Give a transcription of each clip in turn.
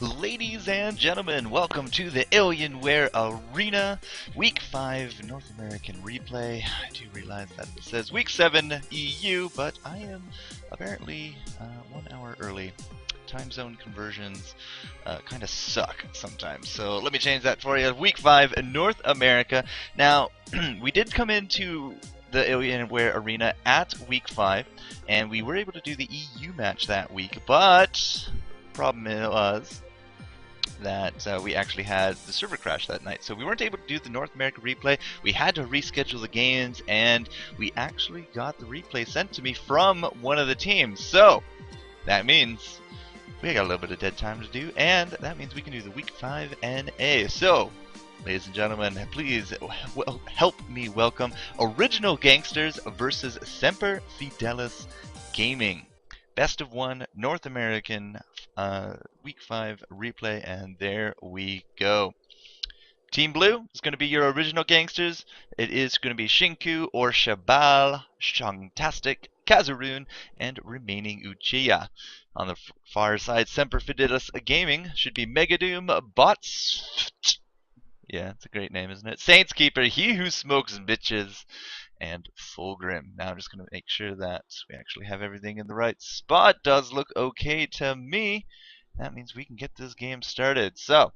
Ladies and gentlemen, welcome to the Alienware Arena Week 5 North American replay. I do realize that it says Week 7 EU, but I am apparently 1 hour early. Time zone conversions kind of suck sometimes, so let me change that for you. Week 5 North America. Now, we did come into the Alienware Arena at Week 5, and we were able to do the EU match that week, but problem was that we actually had the server crash that night, so we weren't able to do the North America replay. We had to reschedule the games, and we actually got the replay sent to me from one of the teams. So that means we got a little bit of dead time to do, and that means we can do the Week 5 NA. So, ladies and gentlemen, please help me welcome Original Gangsters versus Semper Fidelis Gaming. Best of 1 North American Week 5 replay, and there we go. Team Blue is going to be your Original Gangsters. It is going to be Shinku or Shabal, Shangtastic, Kazarun, and remaining Uchiha. On the far side, Semper Fidelis Gaming should be Megadoom, Bots. Yeah, it's a great name, isn't it? Saints Keeper, He Who Smokes Bitches, and Fulgrim. Now I'm just going to make sure that we actually have everything in the right spot. Does look okay to me. That means we can get this game started. So,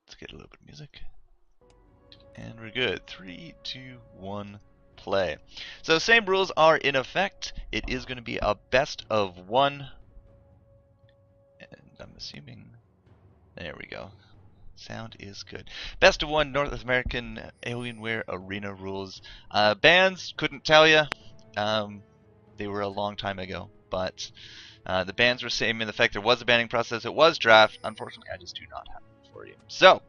let's get a little bit of music. And we're good. 3, 2, 1, play. So same rules are in effect. It is going to be a best of 1. And I'm assuming... There we go. Sound is good. Best of 1 North American Alienware Arena rules. Bans, couldn't tell you. They were a long time ago, but the bans were same in effect. There was a banning process. It was draft. Unfortunately, I just do not have it for you. So,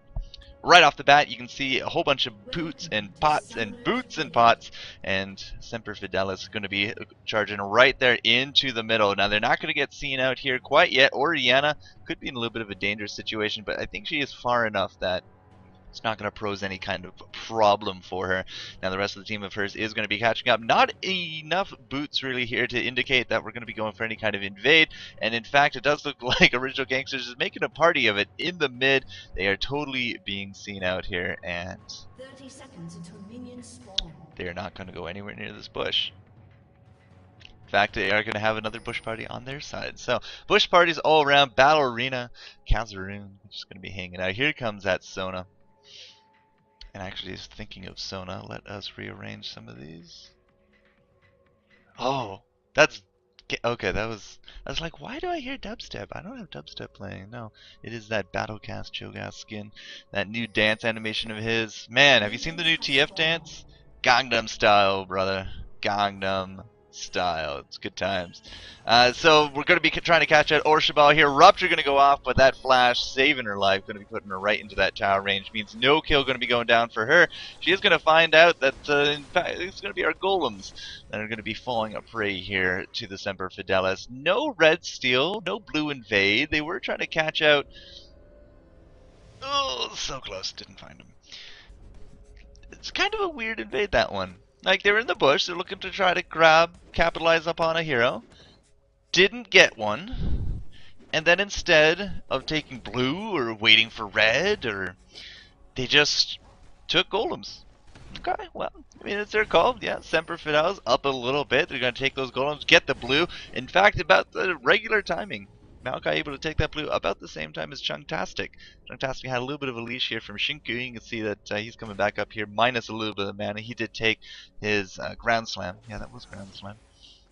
right off the bat, you can see a whole bunch of boots and pots and boots and pots, and Semper Fidelis is going to be charging right there into the middle. Now, they're not going to get seen out here quite yet. Oriana could be in a little bit of a dangerous situation, but I think she is far enough that it's not going to pose any kind of problem for her. Now, the rest of the team of hers is going to be catching up. Not enough boots really here to indicate that we're going to be going for any kind of invade. And in fact, it does look like Original Gangsters is making a party of it in the mid. They are totally being seen out here, and 30 seconds until minions spawn. They are not going to go anywhere near this bush. In fact, they are going to have another bush party on their side. So, bush parties all around. Battle Arena. Kazarun just going to be hanging out. Here comes that Sona. And actually, is thinking of Sona. Let us rearrange some of these. Oh, that's okay. I was like, why do I hear dubstep? I don't have dubstep playing. No, it is that Battlecast Cho'Gath skin. That new dance animation of his. Man, have you seen the new TF dance? Gangnam Style, brother. Gangnam Style. It's good times. So we're going to be trying to catch out Orshabal here. Rupture going to go off, but that flash saving her life, going to be putting her right into that tower range. Means no kill going to be going down for her. She is going to find out that in fact it's going to be our golems that are going to be falling a prey here to the Semper Fidelis. No red steal, no blue invade. They were trying to catch out. Oh, so close. Didn't find him. It's kind of a weird invade, that one. Like, they're in the bush, they're looking to try to capitalize upon a hero. Didn't get one. And then instead of taking blue or waiting for red, or they just took golems. Okay, well, I mean, it's their call. Yeah, Semper Fidelis up a little bit. They're going to take those golems, get the blue. In fact, about the regular timing. Maokai able to take that blue about the same time as Chungtastic. Chungtastic had a little bit of a leash here from Shinku. You can see that he's coming back up here minus a little bit of mana. He did take his Ground Slam. Yeah, that was Ground Slam.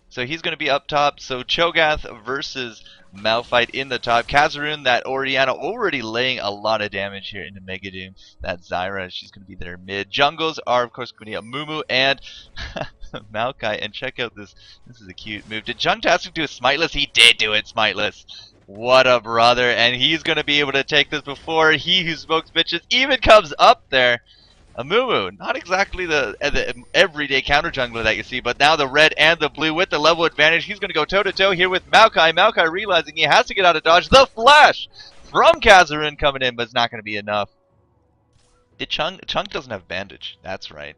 So he's going to be up top. So Cho'Gath versus Malphite in the top. Kazarun, that Oriana already laying a lot of damage here into Megadoom. That Zyra, she's going to be there mid. Jungles are, of course, going to be Mumu and Maokai. And check out this. This is a cute move. Did Chungtastic do a Smiteless? He did do it, Smiteless. What a brother. And he's going to be able to take this before He Who Smokes Bitches even comes up there. Amumu, not exactly the everyday counter jungler that you see, but now the red and the blue with the level advantage. He's going to go toe-to-toe here with Maokai. Maokai realizing he has to get out of dodge. The flash from Kazarun coming in, but it's not going to be enough. Did Chunk doesn't have bandage. That's right.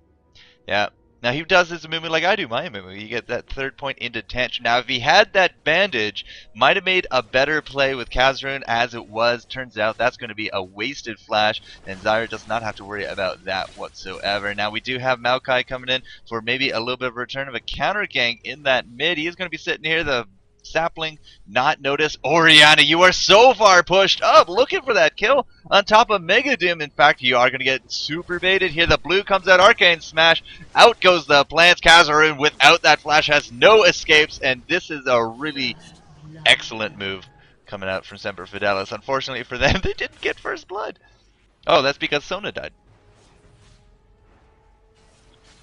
Yeah. Now he does his Amumu like I do my Amumu. You get that third point into tension. Now if he had that bandage, might have made a better play with Kazrun as it was. Turns out that's going to be a wasted flash, and Zyra does not have to worry about that whatsoever. Now we do have Maokai coming in for maybe a little bit of a return of a counter gang in that mid. He is going to be sitting here, the sapling, not notice. Orianna, you are so far pushed up, looking for that kill on top of Mega Doom. In fact, you are going to get super baited here. The blue comes out, Arcane Smash. Out goes the plants. Kazarun, without that flash, has no escapes, and this is a really excellent move coming out from Semper Fidelis. Unfortunately for them, they didn't get first blood. Oh, that's because Sona died.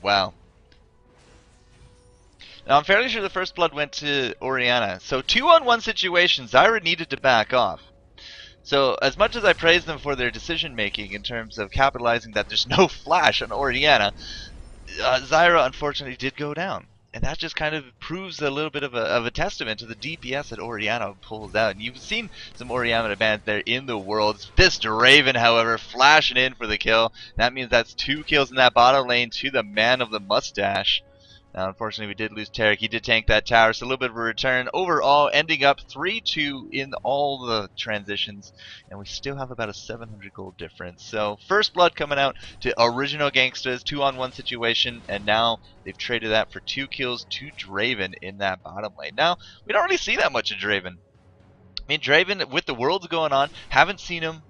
Wow. Now, I'm fairly sure the first blood went to Orianna. So 2-on-1 situation, Zyra needed to back off. So as much as I praise them for their decision making in terms of capitalizing that there's no flash on Orianna, Zyra unfortunately did go down. And that just kind of proves a little bit of a testament to the DPS that Orianna pulls out. And you've seen some Orianna bands there in the world. This Draven, however, flashing in for the kill. That means that's 2 kills in that bottom lane to the man of the mustache. Now, unfortunately, we did lose Tarek. He did tank that tower, so a little bit of a return. Overall, ending up 3-2 in all the transitions, and we still have about a 700 gold difference. So, first blood coming out to original Gangstas, 2-on-1 situation, and now they've traded that for 2 kills to Draven in that bottom lane. Now, we don't really see that much of Draven. I mean, Draven, with the worlds going on, haven't seen him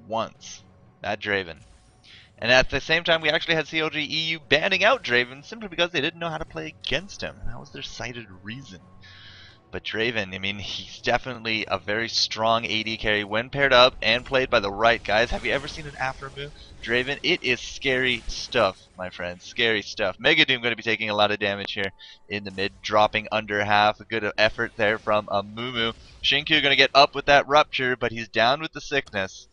once. That Draven. And at the same time, we actually had CLG EU banning out Draven simply because they didn't know how to play against him. That was their cited reason. But Draven, I mean, he's definitely a very strong AD carry when paired up and played by the right guys. Have you ever seen an Afro Draven? It is scary stuff, my friends. Scary stuff. Mega Doom going to be taking a lot of damage here in the mid, dropping under half. A good effort there from Amumu. Shinku going to get up with that rupture, but he's down with the sickness.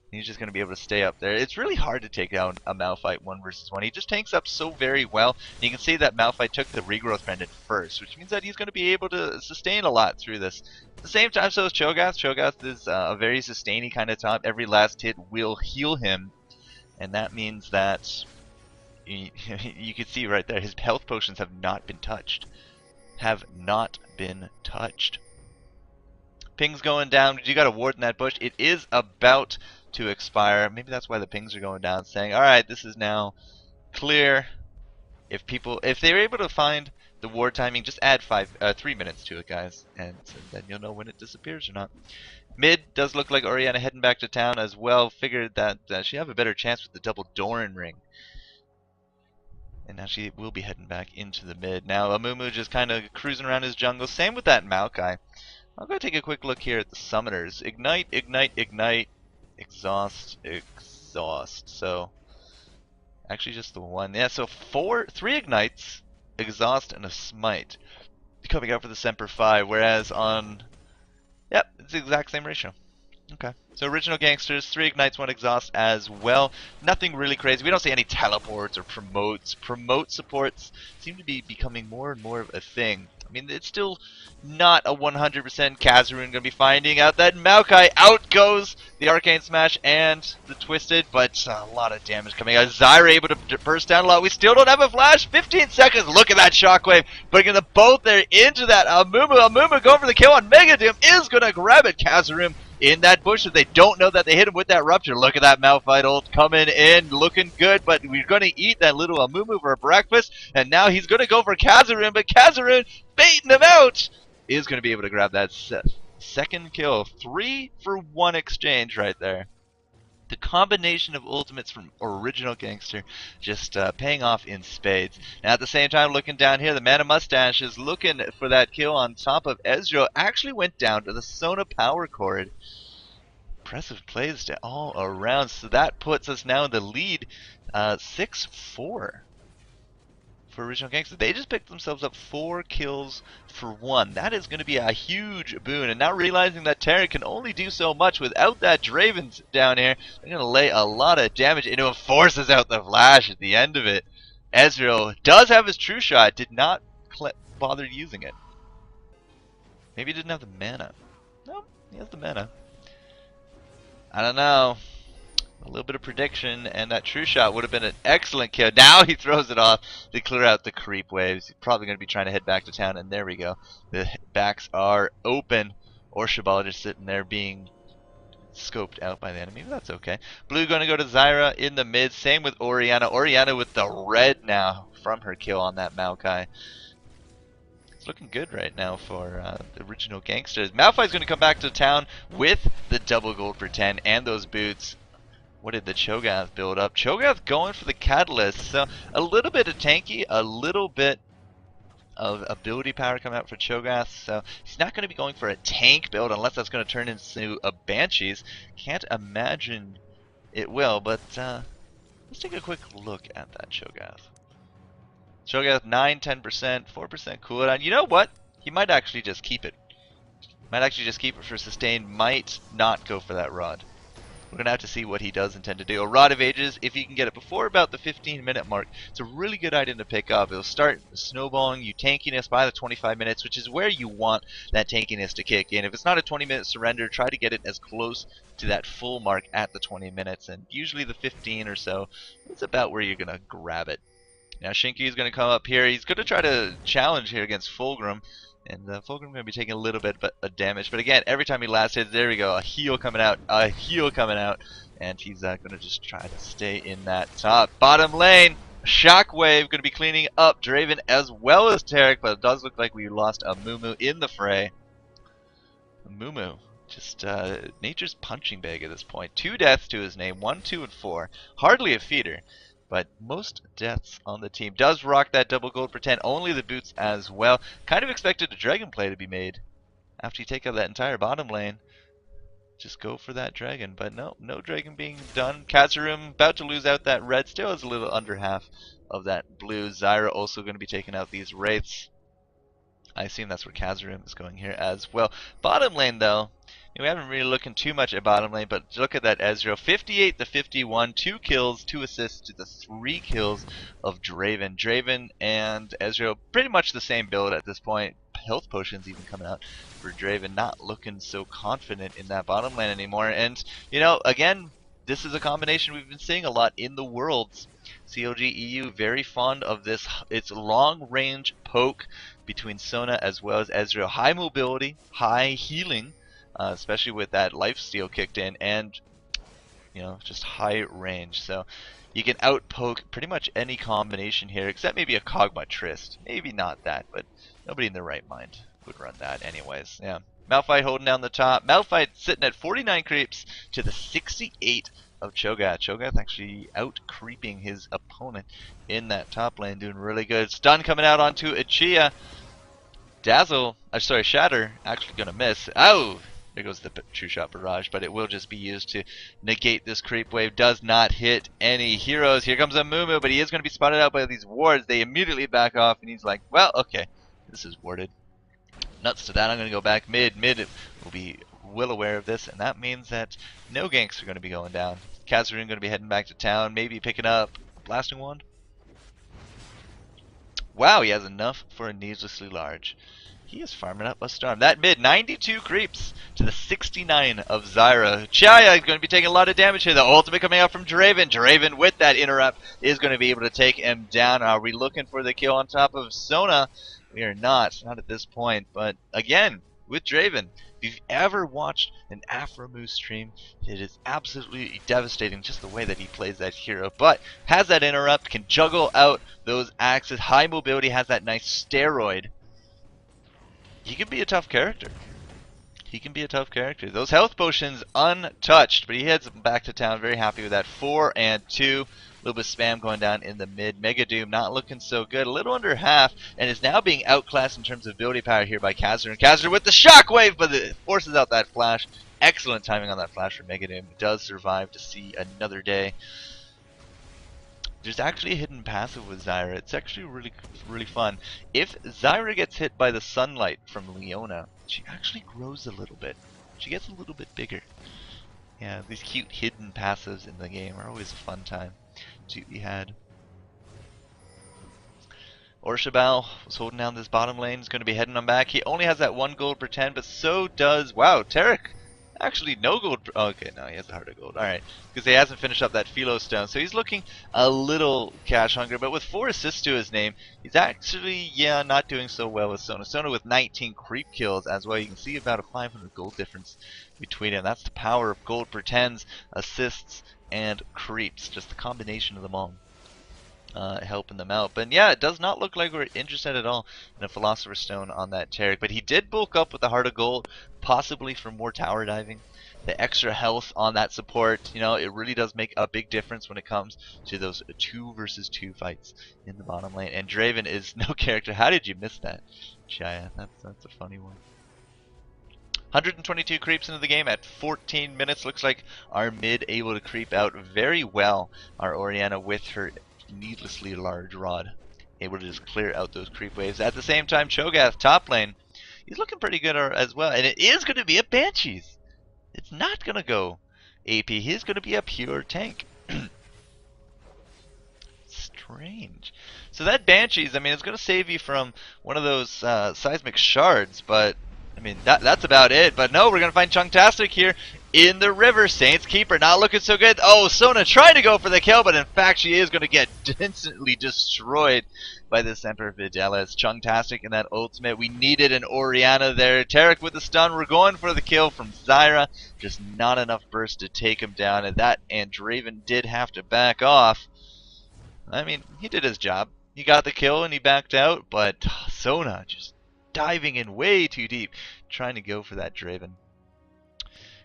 He's just going to be able to stay up there. It's really hard to take down a Malphite 1 versus 1. He just tanks up so very well. And you can see that Malphite took the regrowth pendant first, which means that he's going to be able to sustain a lot through this. At the same time, so is Cho'Gath. Cho'Gath is a very sustaining kind of top. Every last hit will heal him. And that means that you can see right there, his health potions have not been touched. Have not been touched. Ping's going down. You got a ward in that bush. It is about to expire. Maybe that's why the pings are going down, saying, alright, this is now clear. If they're able to find the ward timing, just add 3 minutes to it, guys, and then you'll know when it disappears or not. Mid does look like Orianna heading back to town as well. Figured that she'd have a better chance with the double Doran ring. And now she will be heading back into the mid. Now Amumu just kind of cruising around his jungle. Same with that Maokai. I'll go take a quick look here at the summoners. Ignite, ignite, ignite. Exhaust, exhaust. So, actually just the one. Yeah, so 3 ignites, exhaust, and a smite coming out for the Semper Fi, whereas on, yep, it's the exact same ratio. Okay, so original Gangsters, 3 ignites, 1 exhaust as well. Nothing really crazy. We don't see any teleports or promotes. Promote supports seem to be becoming more and more of a thing. I mean, it's still not a 100% Kazarun going to be finding out that Maokai. Out goes the Arcane Smash and the Twisted, but a lot of damage coming out. Zyra able to burst down a lot. We still don't have a flash. 15 seconds. Look at that shockwave. Putting them both there into that. Amumu going for the kill on Mega Doom. Is going to grab it. Kazarun in that bush if they don't know that they hit him with that rupture. Look at that Malphite ult coming in, looking good, but we're going to eat that little Amumu for breakfast, and now he's going to go for Kazarun, but Kazarun baiting him out is going to be able to grab that second kill. 3 for 1 exchange right there. The combination of ultimates from original Gangster just paying off in spades. And at the same time, looking down here, the man of mustache is looking for that kill on top of Ezreal. Actually went down to the Sona power cord. Impressive plays to all around. So that puts us now in the lead, 6-4. For original Gangster. They just picked themselves up 4 kills for 1. That is going to be a huge boon. And now realizing that Tarek can only do so much without that Draven down here, they're going to lay a lot of damage into him. Forces out the flash at the end of it. Ezreal does have his true shot. Did not bother using it. Maybe he didn't have the mana. No, he has the mana. I don't know. A little bit of prediction, and that true shot would have been an excellent kill. Now he throws it off to clear out the creep waves. He's probably going to be trying to head back to town, and there we go. The backs are open. Orshabal just sitting there being scoped out by the enemy, but that's okay. Blue going to go to Zyra in the mid. Same with Orianna. Orianna with the red now from her kill on that Maokai. It's looking good right now for the original Gangstas. Malphite's going to come back to town with the double gold for 10 and those boots. What did the Cho'Gath build up? Cho'Gath going for the Catalyst. So a little bit of tanky, a little bit of ability power coming out for Cho'Gath, so he's not going to be going for a tank build unless that's going to turn into a Banshees. Can't imagine it will, but let's take a quick look at that Cho'Gath. Cho'Gath 9, 10%, 4% cooldown. You know what? He might actually just keep it. Might actually just keep it for sustain. Might not go for that rod. We're going to have to see what he does intend to do. A Rod of Ages, if you can get it before about the 15-minute mark, it's a really good item to pick up. It'll start snowballing you tankiness by the 25 minutes, which is where you want that tankiness to kick in. If it's not a 20-minute surrender, try to get it as close to that full mark at the 20 minutes. And usually the 15 or so is about where you're going to grab it. Now Shinki is going to come up here. He's going to try to challenge here against Fulgrim. And Fulgrim going to be taking a little bit of damage. But again, every time he last hits, there we go. A heal coming out. A heal coming out. And he's going to just try to stay in that top. Bottom lane. Shockwave going to be cleaning up Draven as well as Taric. But it does look like we lost a Mumu in the fray. Mumu. Just nature's punching bag at this point. 2 deaths to his name. 1, 2, and 4. Hardly a feeder. But most deaths on the team. Does rock that double gold for 10. Only the boots as well. Kind of expected a dragon play to be made. After you take out that entire bottom lane. Just go for that dragon. But no dragon being done. Kazarum about to lose out that red. Still has a little under half of that blue. Zyra also going to be taking out these wraiths. I assume that's where Kazarum is going here as well. Bottom lane though. We haven't really looking too much at bottom lane, but look at that Ezreal. 58 to 51, 2 kills, 2 assists to the 3 kills of Draven. Draven and Ezreal pretty much the same build at this point. Health potions even coming out for Draven. Not looking so confident in that bottom lane anymore. And, you know, again, this is a combination we've been seeing a lot in the Worlds. CLG EU very fond of this. It's long range poke between Sona as well as Ezreal. High mobility, high healing. Especially with that lifesteal kicked in, and you know, just high range. So you can outpoke pretty much any combination here, except maybe a Kog'Maw Trist. Maybe not that, but nobody in their right mind would run that anyways. Yeah. Malphite holding down the top. Malphite sitting at 49 creeps to the 68 of Cho'Gath. Cho'Gath actually out creeping his opponent in that top lane, doing really good. Stun coming out onto Achia. Shatter actually gonna miss. Oh! There goes the True Shot Barrage, but it will just be used to negate this creep wave. Does not hit any heroes. Here comes a Mumu, but he is going to be spotted out by these wards. They immediately back off, and he's like, well, okay, this is warded. Nuts to that. I'm going to go back mid. Mid will be well aware of this, and that means that no ganks are going to be going down. Kazarin going to be heading back to town, maybe picking up Blasting Wand. Wow, he has enough for a needlessly large. He is farming up a storm. That mid, 92 creeps to the 69 of Zyra. Chaya is going to be taking a lot of damage here. The ultimate coming out from Draven. Draven with that interrupt is going to be able to take him down. Are we looking for the kill on top of Sona? We are not at this point. But again, with Draven, if you've ever watched an Afromu stream, it is absolutely devastating just the way that he plays that hero. But has that interrupt, can juggle out those axes. High mobility, has that nice steroid. He can be a tough character. He can be a tough character. Those health potions untouched, but he heads back to town. Very happy with that. 4 and 2. A little bit of spam going down in the mid. Mega Doom not looking so good. A little under half, and is now being outclassed in terms of ability power here by Kazarin. Kazarin with the shockwave, but it forces out that flash. Excellent timing on that flash for Mega Doom. Does survive to see another day. There's actually a hidden passive with Zyra. It's actually really fun. If Zyra gets hit by the sunlight from Leona, she actually grows a little bit. She gets a little bit bigger. Yeah, these cute hidden passives in the game are always a fun time to be had. Orshabal was holding down this bottom lane. He's going to be heading on back. He only has that 1 gold per 10, but so does, wow, Taric Actually, no gold. Okay, no, he has a heart of gold. Alright, because he hasn't finished up that Philo stone, so he's looking a little cash hungry. But with 4 assists to his name, he's actually, yeah, not doing so well with Sona. Sona with 19 creep kills as well. You can see about a 500 gold difference between them. That's the power of gold per 10s, assists, and creeps. Just the combination of them all. Helping them out. But yeah, it does not look like we're interested at all in a Philosopher's Stone on that Tarek. But he did bulk up with the Heart of Gold, possibly for more tower diving. The extra health on that support, you know, it really does make a big difference when it comes to those 2 versus 2 fights in the bottom lane. And Draven is no character. How did you miss that, Jaya? That's a funny one. 122 creeps into the game at 14 minutes. Looks like our mid able to creep out very well. Our Orianna with her needlessly large rod, able to just clear out those creep waves. At the same time, Cho'Gath top lane, he's looking pretty good as well, and it is going to be a Banshees. It's not going to go AP. He's going to be a pure tank. Strange. So that Banshees, I mean, it's going to save you from one of those seismic shards, but I mean, that's about it. But no, we're going to find Chungtastic here in the river. Saints Keeper not looking so good. Oh, Sona trying to go for the kill, but in fact she is going to get instantly destroyed by the Semper Fidelis. Chungtastic in that ultimate. We needed an Orianna there. Tarek with the stun. We're going for the kill from Zyra. Just not enough burst to take him down. And Draven did have to back off. I mean, he did his job. He got the kill and he backed out, but Sona just diving in way too deep, trying to go for that Draven.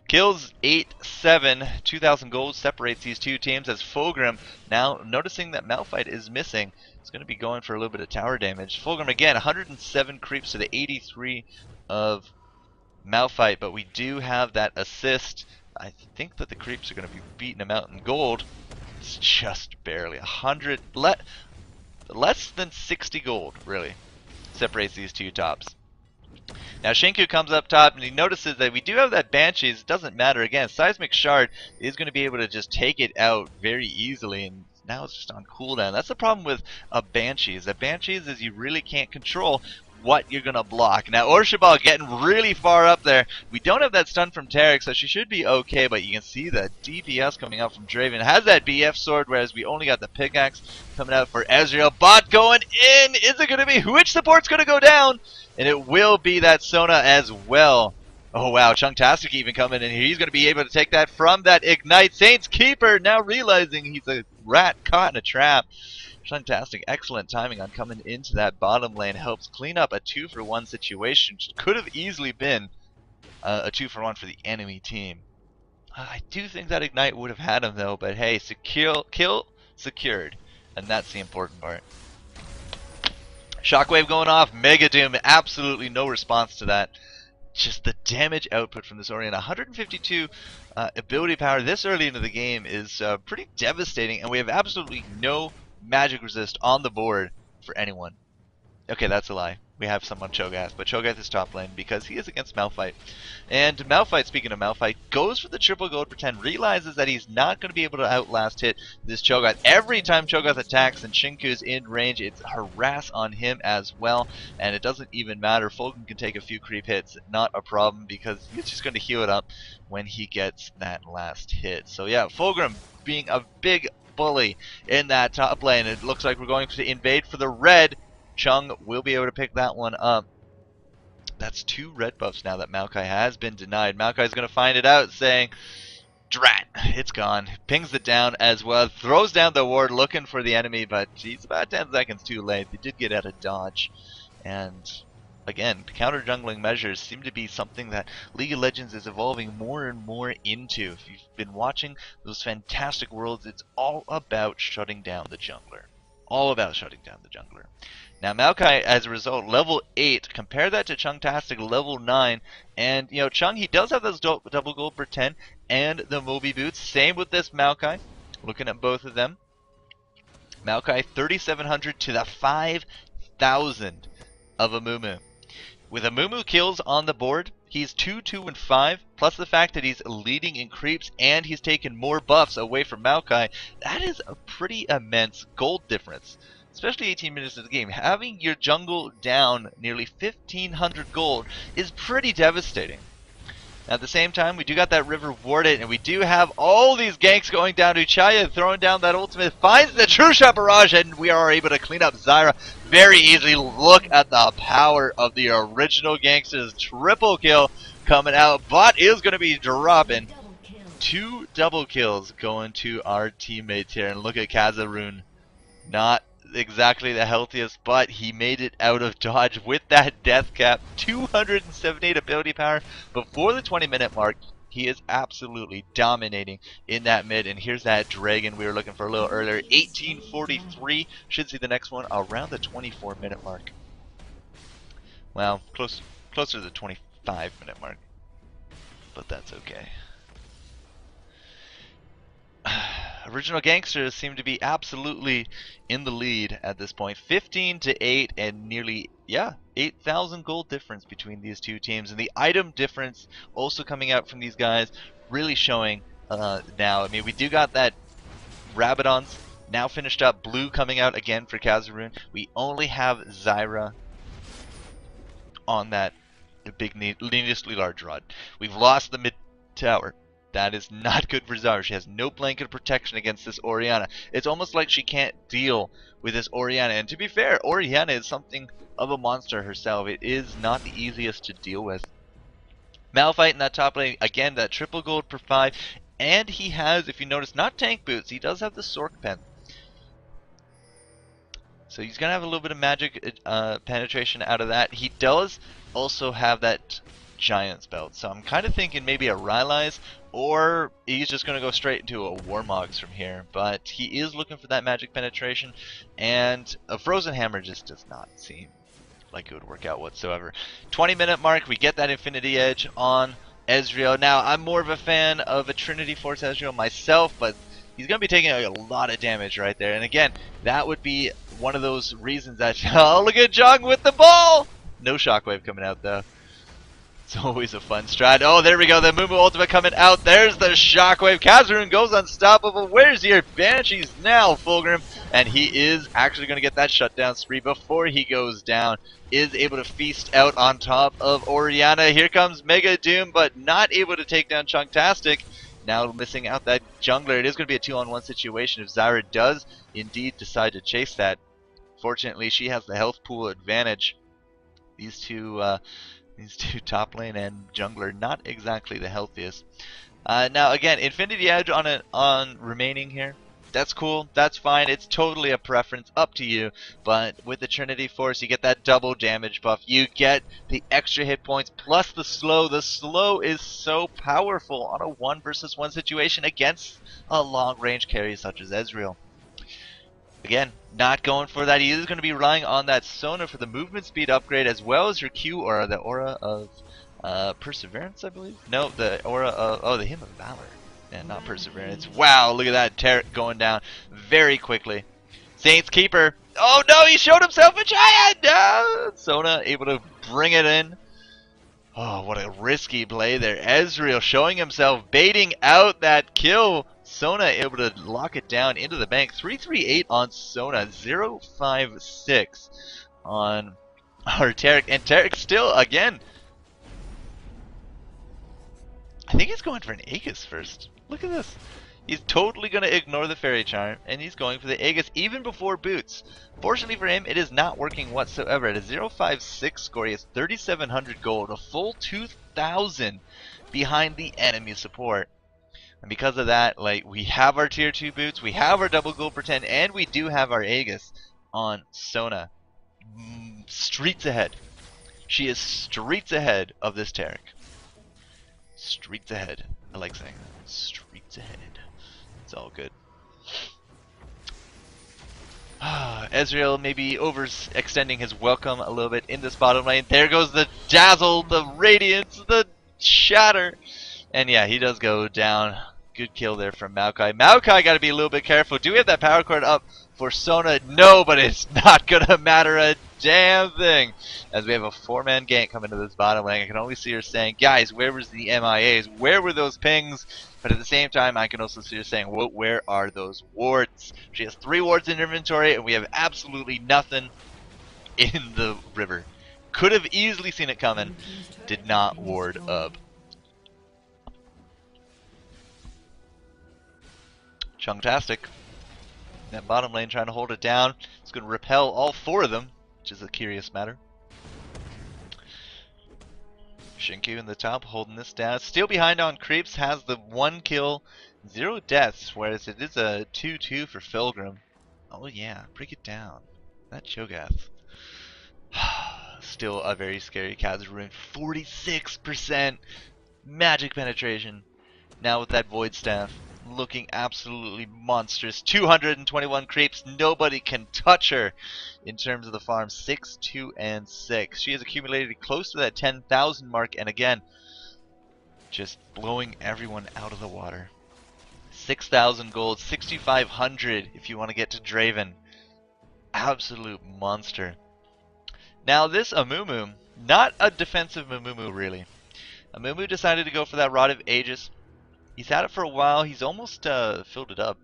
Kills 8-7, 2,000 gold separates these two teams as Fulgrim, now noticing that Malphite is missing, is going to be going for a little bit of tower damage. Fulgrim again, 107 creeps to the 83 of Malphite, but we do have that assist. I think that the creeps are going to be beating him out in gold. It's just barely 100, less than 60 gold, really, separates these two tops. Now Shinku comes up top and he notices that we do have that Banshees. It doesn't matter. Again, Seismic Shard is going to be able to just take it out very easily, and now it's just on cooldown. That's the problem with a Banshees. A Banshees is you really can't control what you're going to block. Now Urshabal getting really far up there. We don't have that stun from Tarek, so she should be okay, but you can see the DPS coming out from Draven. Has that BF sword, whereas we only got the pickaxe coming out for Ezreal. Bot going in. Is it going to be which support's going to go down? And it will be that Sona as well. Oh wow, Chungtastic even coming in here. He's going to be able to take that from that Ignite. Saints Keeper now realizing he's a rat caught in a trap. Chungtastic, excellent timing on coming into that bottom lane. Helps clean up a 2-for-1 situation. Could have easily been a 2-for-1 for the enemy team. I do think that Ignite would have had him though, but hey, kill secured. And that's the important part. Shockwave going off, Mega Doom, absolutely no response to that. Just the damage output from this Orianna. 152 ability power this early into the game is pretty devastating, and we have absolutely no magic resist on the board for anyone. Okay, that's a lie. We have some on Cho'Gath, but Cho'Gath is top lane because he is against Malphite. And Malphite, speaking of Malphite, goes for the triple gold pretend, realizes that he's not going to be able to outlast hit this Cho'Gath. Every time Cho'Gath attacks and Shinku's in range, it's harass on him as well, and it doesn't even matter. Fulgrim can take a few creep hits, not a problem, because he's just going to heal it up when he gets that last hit. So yeah, Fulgrim being a big bully in that top lane. It looks like we're going to invade for the red. Chung will be able to pick that one up. That's 2 red buffs now that Maokai has been denied. Maokai's going to find it out, saying, drat, it's gone. Pings it down as well. Throws down the ward looking for the enemy, but he's about 10 seconds too late. They did get out of dodge. And again, counter jungling measures seem to be something that League of Legends is evolving more and more into. If you've been watching those fantastic worlds, it's all about shutting down the jungler. All about shutting down the jungler. Now Maokai, as a result, level 8. Compare that to Chungtastic, level 9. And, you know, Chung, he does have those double gold per 10 and the Moby boots. Same with this Maokai. Looking at both of them. Maokai, 3,700 to the 5,000 of Amumu. With Amumu kills on the board, he's 2, 2, and 5, plus the fact that he's leading in creeps and he's taken more buffs away from Maokai. That is a pretty immense gold difference, especially 18 minutes of the game. Having your jungle down nearly 1,500 gold is pretty devastating. At the same time, we do got that river warded, and we do have all these ganks going down to Chaya, throwing down that ultimate, finds the true shot barrage, and we are able to clean up Zyra very easily. Look at the power of the original Gangstas. Triple kill coming out. Bot is going to be dropping. 2 double kills going to our teammates here, and look at Kazarun. Not exactly the healthiest, but he made it out of dodge with that death cap. 278 ability power before the 20-minute mark. He is absolutely dominating in that mid, and here's that dragon we were looking for a little earlier. 1843. Should see the next one around the 24-minute mark. Well, closer to the 25-minute mark, but that's okay. Original Gangsters seem to be absolutely in the lead at this point. 15-8 and nearly 8,000 gold difference between these two teams, and the item difference also coming out from these guys really showing now. I mean, we do got that Rabadons now finished up. Blue coming out again for Kazarun. We only have Zyra on that big needlessly large rod. We've lost the mid tower. That is not good for Zyra. She has no blanket protection against this Orianna. It's almost like she can't deal with this Orianna. And to be fair, Orianna is something of a monster herself. It is not the easiest to deal with. Malphite in that top lane, again, that triple gold per 5. And he has, if you notice, not tank boots. He does have the Sork pen. So he's going to have a little bit of magic penetration out of that. He does also have that Giant's belt. So I'm kind of thinking maybe a Rylai's, or he's just going to go straight into a Warmogs from here. But he is looking for that magic penetration, and a Frozen Hammer just does not seem like it would work out whatsoever. 20-minute mark, we get that Infinity Edge on Ezreal. Now, I'm more of a fan of a Trinity Force Ezreal myself, but he's going to be taking a lot of damage right there. And again, that would be one of those reasons that... Oh, look at Jung with the ball! No Shockwave coming out, though. It's always a fun strat. Oh, there we go. The Mumu ultimate coming out. There's the Shockwave. Kazarun goes unstoppable. Where's your Banshees now, Fulgrim? And he is actually going to get that shutdown spree before he goes down. Is able to feast out on top of Orianna. Here comes Mega Doom, but not able to take down Chunktastic. Now missing out that jungler. It is going to be a 2-on-1 situation if Zyra does indeed decide to chase that. Fortunately, she has the health pool advantage. These two top lane and jungler, not exactly the healthiest. Now again, Infinity Edge on remaining here. That's cool, that's fine, it's totally a preference, up to you. But with the Trinity Force, you get that double damage buff. You get the extra hit points plus the slow. The slow is so powerful on a 1 versus 1 situation against a long range carry such as Ezreal. Again, not going for that. He is going to be relying on that Sona for the movement speed upgrade, as well as her Q aura, the aura of Perseverance, I believe? No, the aura of, the Hymn of Valor. And not Perseverance. Wow, look at that. Tarek going down very quickly. Saints Keeper. Oh no, he showed himself a giant! Sona able to bring it in. Oh, what a risky play there. Ezreal showing himself, baiting out that kill. Sona able to lock it down into the bank. 338 on Sona, 056 on our Tarek. And Tarek still, again, I think he's going for an Aegis first. Look at this. He's totally going to ignore the Fairy Charm, and he's going for the Aegis even before boots. Fortunately for him, it is not working whatsoever. At a 056 score, he has 3,700 gold, a full 2,000 behind the enemy support. And because of that, like, we have our tier 2 boots, we have our double gold per 10, and we do have our Aegis on Sona. Streets ahead. She is streets ahead of this Tarek. Streets ahead. I like saying that. Streets ahead. It's all good. Ezreal maybe overextending his welcome a little bit in this bottom lane. There goes the dazzle, the radiance, the shatter. And yeah, he does go down. Good kill there from Maokai. Maokai got to be a little bit careful. Do we have that power cord up for Sona? No, but it's not going to matter a damn thing. As we have a 4-man gank coming to this bottom lane. I can only see her saying, guys, where was the MIAs? Where were those pings? But at the same time, I can also see her saying, well, where are those wards? She has 3 wards in inventory, and we have absolutely nothing in the river. Could have easily seen it coming. Did not ward up. Chungtastic. That bottom lane trying to hold it down. It's going to repel all 4 of them, which is a curious matter. Shinku in the top holding this down. Still behind on creeps, has the 1 kill, 0 deaths, whereas it is a 2-2 for Fulgrim. Oh yeah, break it down. That Cho'Gath. Still a very scary Kazarun. 46% magic penetration. Now with that Void Staff, looking absolutely monstrous. 221 creeps. Nobody can touch her in terms of the farm. 6, 2, and 6. She has accumulated close to that 10,000 mark, and again, just blowing everyone out of the water. 6,000 gold, 6,500 if you want to get to Draven. Absolute monster. Now this Amumu, not a defensive Amumu really. Amumu decided to go for that Rod of Aegis. He's had it for a while. He's almost filled it up,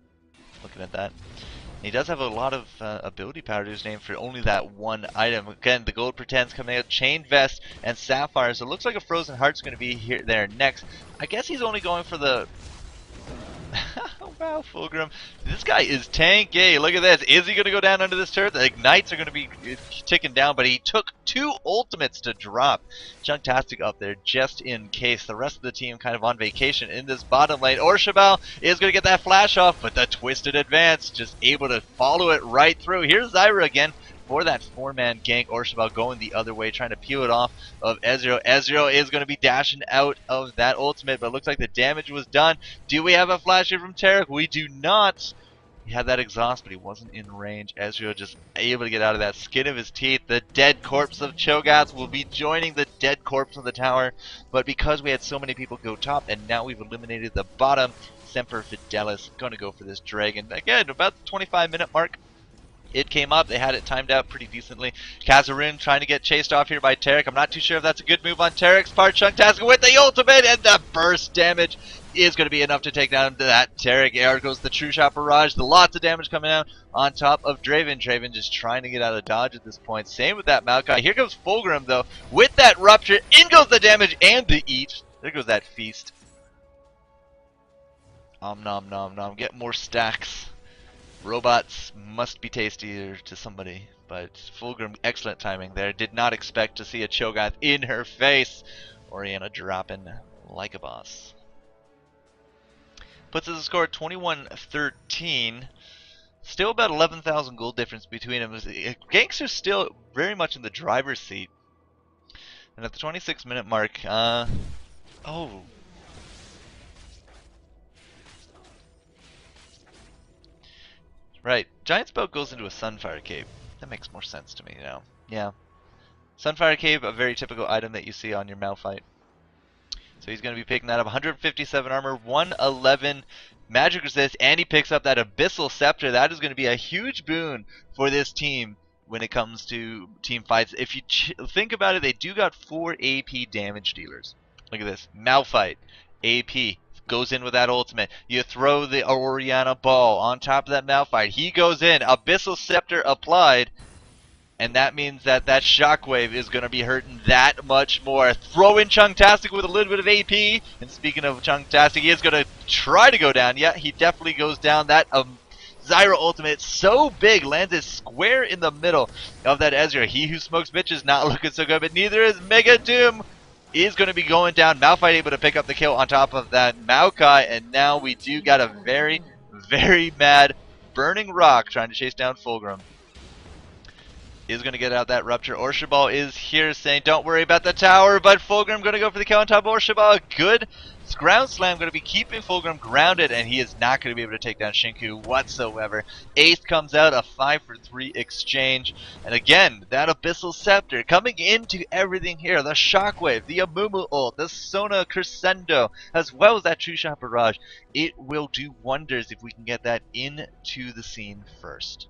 looking at that. He does have a lot of ability power to his name for only that 1 item. Again, the gold pretends coming out, Chain Vest and Sapphire. So it looks like a Frozen Heart's going to be here there next. I guess he's only going for the... Wow, Fulgrim. This guy is tanky. Look at this. Is he going to go down under this turret? The Ignites are going to be ticking down, but he took 2 ultimates to drop. Chungtastic up there just in case. The rest of the team kind of on vacation in this bottom lane. Orshabal is going to get that flash off, but the Twisted Advance just able to follow it right through. Here's Zyra again for that 4-man gank. Orshabal going the other way, trying to peel it off of Ezreal. Ezreal is going to be dashing out of that ultimate, but it looks like the damage was done. Do we have a flash here from Taric? We do not. He had that exhaust, but he wasn't in range. Ezreal just able to get out of that skin of his teeth. The dead corpse of Cho'Gath will be joining the dead corpse of the tower, but because we had so many people go top, and now we've eliminated the bottom, Semper Fidelis going to go for this dragon. Again, about the 25-minute mark. It came up. They had it timed out pretty decently. Kazarun trying to get chased off here by Taric. I'm not too sure if that's a good move on Taric's part. Chungtastic with the ultimate, and the burst damage is going to be enough to take down that Taric. There goes the True Shot Barrage. Lots of damage coming out on top of Draven. Draven just trying to get out of dodge at this point. Same with that Maokai. Here comes Fulgrim, though, with that Rupture. In goes the damage and the eat. There goes that feast. Om nom nom nom. Get more stacks. Robots must be tastier to somebody, but Fulgrim, excellent timing there. Did not expect to see a Cho'Gath in her face. Orianna dropping like a boss. Puts us a score at 21-13. Still about 11,000 gold difference between them. Gangstas still very much in the driver's seat. And at the 26-minute mark, oh. Right, Giant Spell goes into a Sunfire Cape. That makes more sense to me now. Yeah. Sunfire Cape, a very typical item that you see on your Malphite. So he's going to be picking that up. 157 armor, 111 magic resist, and he picks up that Abyssal Scepter. That is going to be a huge boon for this team when it comes to team fights. If you think about it, they do got 4 AP damage dealers. Look at this. Malphite, AP. Goes in with that ultimate. You throw the Orianna ball on top of that Malphite. He goes in. Abyssal Scepter applied. And that means that that Shockwave is going to be hurting that much more. Throw in Chungtastic with a little bit of AP. And speaking of Chungtastic, he is going to try to go down. Yeah, he definitely goes down. That Zyra ultimate so big. Lands it square in the middle of that Ezreal. He who smokes bitches not looking so good. But neither is Mega Doom. Is going to be going down. Malphite able to pick up the kill on top of that Maokai, and now we do got a very, very mad Burning Rock trying to chase down Fulgrim. Is going to get out that Rupture. Orshabal is here saying, don't worry about the tower, but Fulgrim going to go for the kill on top of Orshabal. Good ground slam going to be keeping Fulgrim grounded, and he is not going to be able to take down Shinku whatsoever. Ace comes out, a 5-for-3 exchange, and again, that Abyssal Scepter coming into everything here. The Shockwave, the Amumu ult, the Sona Crescendo, as well as that True Shot Barrage. It will do wonders if we can get that into the scene first.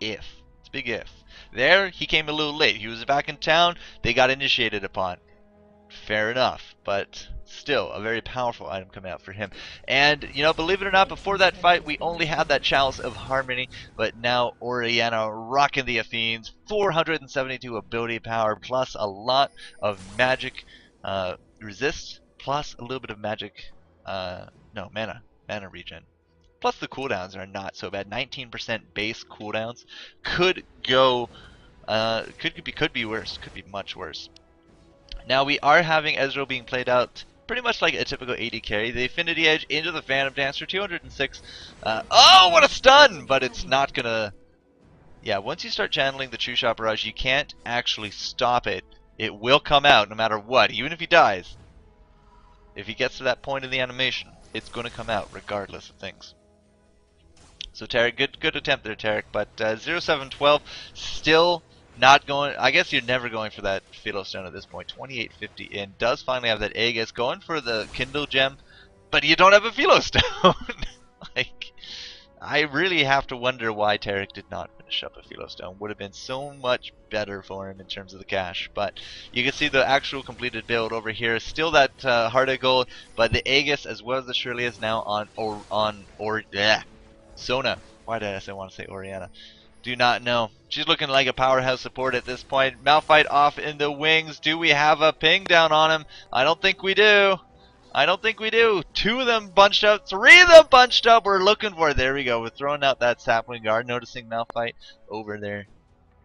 If. It's a big if. There, he came a little late. He was back in town. They got initiated upon. Fair enough, but still a very powerful item coming out for him. And, you know, believe it or not, before that fight, we only had that Chalice of Harmony, but now Orianna rocking the Athenes, 472 ability power, plus a lot of magic resist, plus a little bit of magic, no, mana mana regen. Plus the cooldowns are not so bad. 19% base cooldowns could go, could be worse. Could be much worse. Now we are having Ezreal being played out pretty much like a typical AD carry. The Affinity Edge into the Phantom Dancer, 206. Oh, what a stun! But it's not gonna. Yeah, once you start channeling the True Shot Barrage, you can't actually stop it. It will come out no matter what, even if he dies. If he gets to that point in the animation, it's going to come out regardless of things. So Tarek, good attempt there, Tarek, but 0712 still not going. I guess you're never going for that Fiddle Stone at this point. 2850 in, does finally have that Aegis, going for the Kindle Gem, but you don't have a Philo Stone. Like, I really have to wonder why Tarek did not finish up a Philo Stone. Would have been so much better for him in terms of the cash. But you can see the actual completed build over here. Still that Heart of Gold, but the Aegis as well as the Shirley is now on Sona. Why did I want to say Oriana? Do not know. She's looking like a powerhouse support at this point. Malphite off in the wings. Do we have a ping down on him? I don't think we do. I don't think we do. 2 of them bunched up. 3 of them bunched up. We're looking for it. There we go. We're throwing out that sapling guard. Noticing Malphite over there.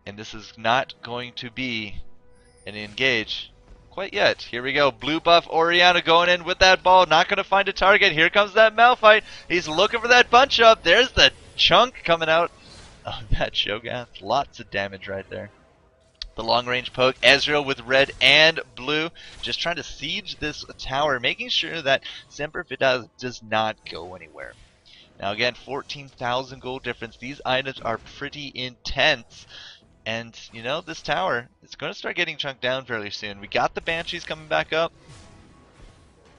And this is not going to be an engage quite yet. Here we go. Blue buff Oriana going in with that ball. Not going to find a target. Here comes that Malphite. He's looking for that bunch up. There's the chunk coming out of that Shogath. Lots of damage right there. The long range poke. Ezreal with red and blue. Just trying to siege this tower. Making sure that Semper Fidelis does not go anywhere. Now again, 14,000 gold difference. These items are pretty intense. And, you know, this tower, it's going to start getting chunked down fairly soon. We got the Banshees coming back up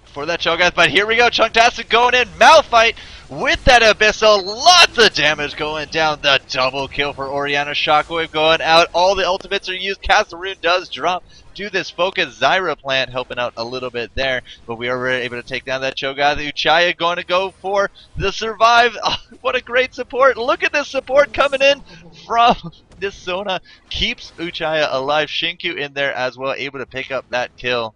for that Cho'Gath, but here we go. Chunktastic going in. Malphite with that Abyssal. Lots of damage going down. The double kill for Oriana. Shockwave going out. All the ultimates are used. Casaroon does drop to this focus. Zyra plant helping out a little bit there, but we are able to take down that Cho'Gath. Uchaya going to go for the survive. Oh, what a great support. Look at this support coming in from this Sona. Keeps Uchaya alive. Shinku in there as well, able to pick up that kill.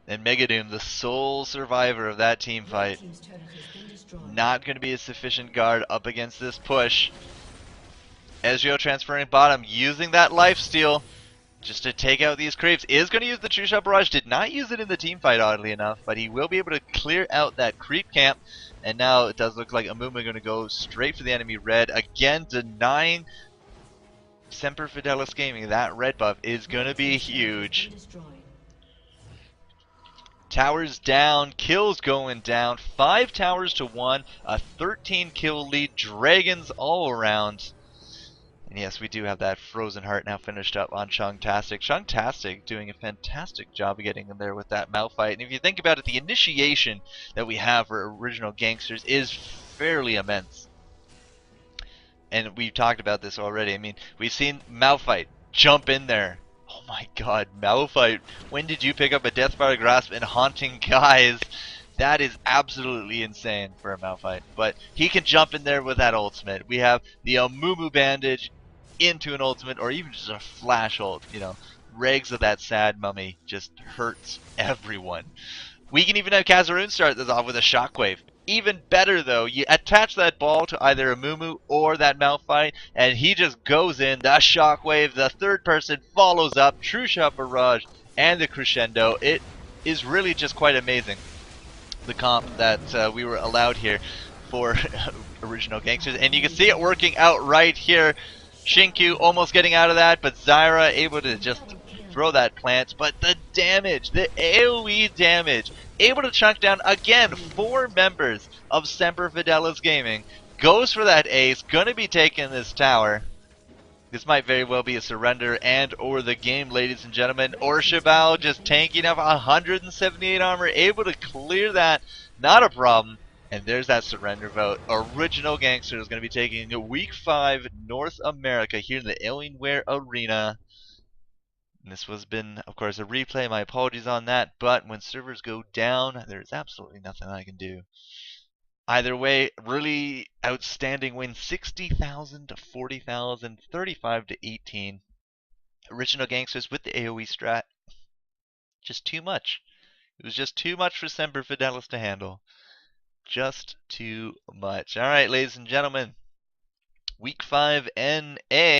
And Megadoom, the sole survivor of that team fight, not going to be a sufficient guard up against this push. Ezreal transferring bottom, using that lifesteal just to take out these creeps. Is going to use the True Shot Barrage. Did not use it in the team fight, oddly enough, but he will be able to clear out that creep camp. And now it does look like Amumu going to go straight for the enemy red. Again, denying Semper Fidelis Gaming. That red buff is going to be huge. Towers down, kills going down, 5 towers to 1, a 13 kill lead, dragons all around. And yes, we do have that Frozen Heart now finished up on Chunktastic. Chunktastic doing a fantastic job of getting in there with that Malphite. And if you think about it, the initiation that we have for original Gangsters is fairly immense. And we've talked about this already. I mean, we've seen Malphite jump in there. Oh my god, Malphite, when did you pick up a Deathfire Grasp and Haunting Guise? That is absolutely insane for a Malphite. But he can jump in there with that ultimate. We have the Amumu Bandage into an ultimate, or even just a flash ult. You know, Regs of that sad mummy just hurts everyone. We can even have Casaroon start this off with a Shockwave. Even better though, you attach that ball to either a Mumu or that Malphite, and he just goes in, the Shockwave, the third person follows up, True Shot Barrage, and the Crescendo. It is really just quite amazing, the comp that we were allowed here for original Gangsters, and you can see it working out right here. Shinku almost getting out of that, but Zyra able to just throw that plant, but the damage, the AoE damage, able to chunk down again 4 members of Semper Fidelis Gaming. Goes for that ace, gonna be taking this tower. This might very well be a surrender and or the game, ladies and gentlemen. Orshabal just tanking up 178 armor, able to clear that, not a problem. And there's that surrender vote. Original Gangster is going to be taking Week 5 North America here in the Alienware Arena. And this was been, of course, a replay. My apologies on that. But when servers go down, there's absolutely nothing I can do. Either way, really outstanding win. 60,000 to 40,000, 35 to 18. Original Gangsters with the AoE strat. Just too much. It was just too much for Semper Fidelis to handle. just too much. All right, ladies and gentlemen, week 5 NA.